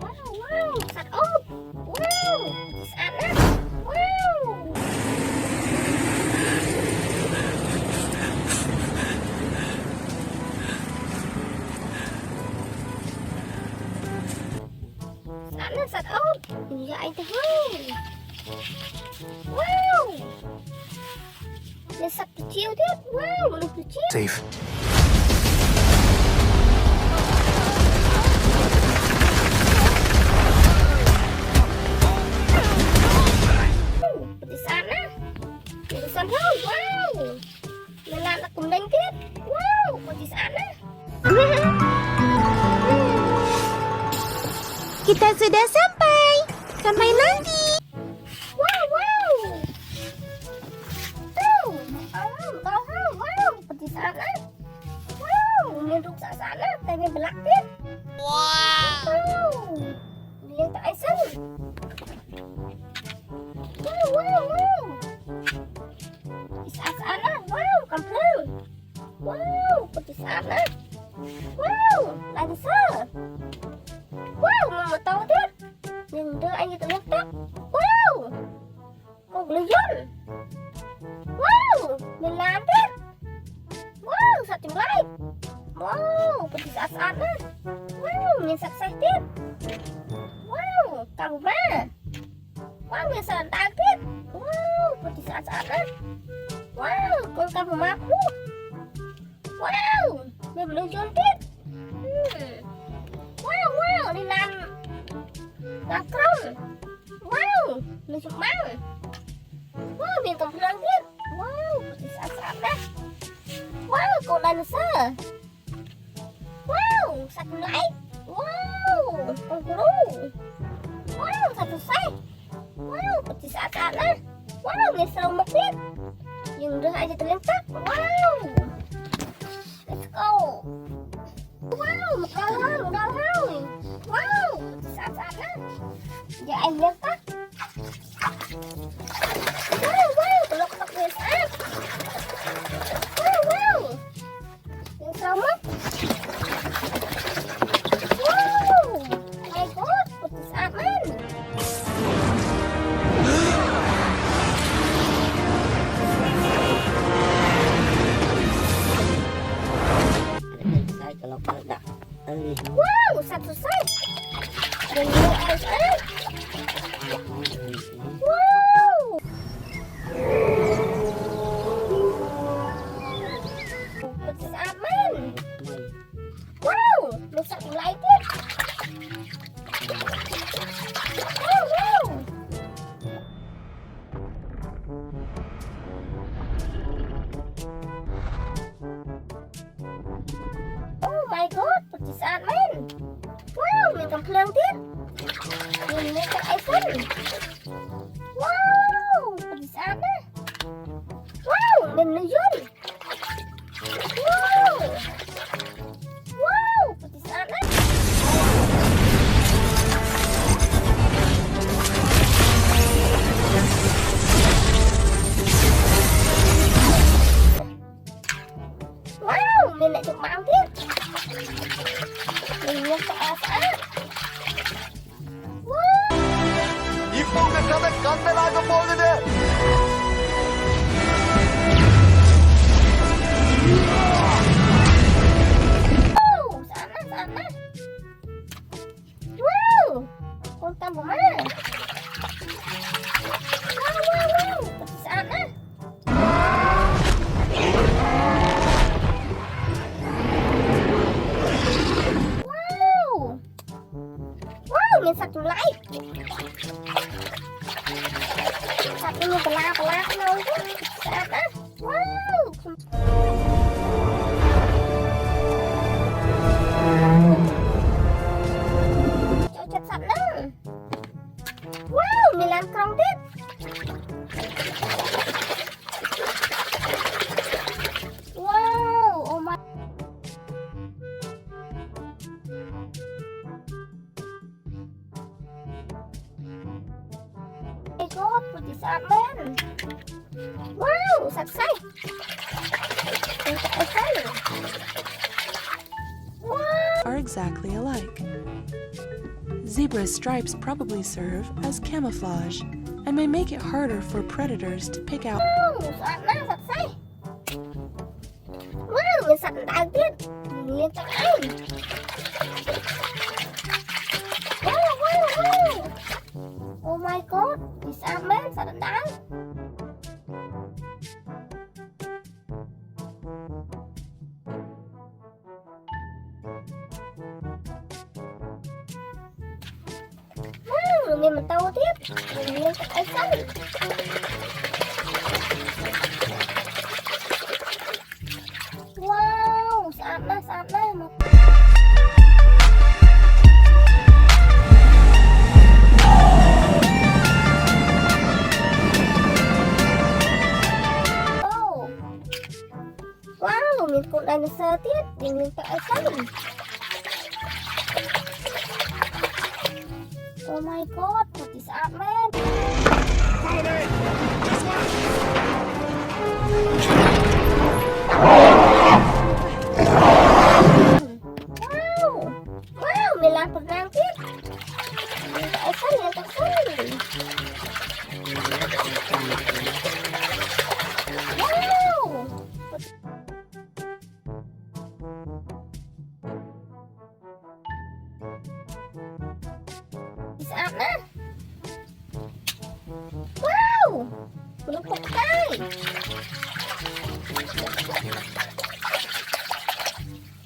Wow, sạch úp. Wow, sạch á. Wow. Sạch úp. Vậy thì wow. Lên sạch từ chiều tiếp. Wow, lên từ chiều. Safe. Di sana. Di sana. Wow. Lên aku lên tiếp. Wow, di sana. Kita sudah sampai. Sampai nanti. Wow, wow. Wow, di sana. Wow, lên rụng sana, tại vì black tiếp. Wow. Lên tại sân. Wow. Di sana. Wow, kampung. Wow, di sana. Wow, lagi sah. Wow, mama tahu dia. Yang dia aja terletak. Wow, kau boleh jalan. Wow, melantik. Wow, satu light. Wow, pergi saat sana. Wow, menyesak sakit. Wow, kamu mana? Wow, menyesak sakit. Wow, pergi saat sana. Wow, kau kamu mampu. Wow, dia belum jontit. Wow, đi làm công. Wow, đi chụp băng. Wow, biển cầm phượng tiếp. Wow, đi sạch đó. Wow, cô đánh sơ. Wow, sạch lại. Wow, con gấu. Wow, sạch sạch. Wow, đi sạch đó. Wow, đi sông một tiếp. Dừng đưa hai cho tôi lên tắt. Wow, let's go. Wow, một đâu thôi. Wow, sạch á. Giờ em lên tắt. Wow, tụi nó có tóc về sạch. Wow. Lên sao mất. Wow, my god, tụi sạch man. Kalau meledak. Wow, satu set. Dan dia ada. Wow. Betis aman. Wow, besar mulai dia. Wow. Oh my god, betis aman. Wow, mình cầm phượng tiếp. Nhìn lên cái iPhone. Wow, betis aman. Wow, mình lên Jun. Wow, betis aman. Wow, mình lại chụp bao tiếp. Mình lên cái iPhone. 이 뽕대감에 깐달아가 먹으네. Wow, sana. Wow, con tầm của má. Wow, sana. Wow, mình sạch lại. Sạch như pelak đâu chứ. Sạch á. Wow. Cho chất sạch lắm. Wow, mình làm công tiếp. Wow, oh my. God, putih aman. Wow, sạch Zebra's stripes probably serve as camouflage and may make it harder for predators to pick out. Sạch na, sạch say. Wow, mình sạch đại tiết. Mình liên chắc ai. Wow. Oh my god, bisa men, sạch đại. Wow, mình tahu tiếp. Mình liên chắc ai xanh. Wow, saat na. Oh. Wow, mình cũng đang sơ tiết, mình phải xanh. Oh my god, putih saat men. Wow, mình làm phần răng tiếp. Mình phải xanh. Wow. Saat na. Wow, belum pakai.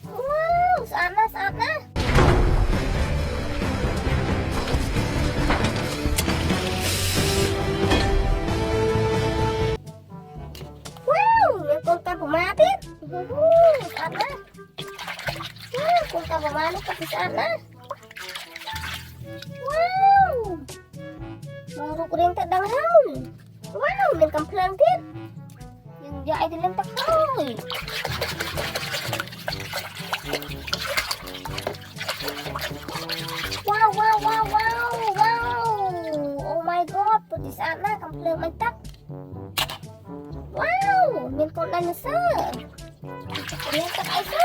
Wow, saat na. Wow, mình còn cầm pemana tiếp. Saat na. Wow, còn cầm pemana tapi saat na. Wow, muruk ring tak đằng hông. Wow, mình cầm phlang tiếp. Nhưng dạy thì lên tắc thôi. Wow. Oh my god, putih sana cầm phlang mình tắc. Wow, mình còn đang sơ. Mình tắc ai sơ.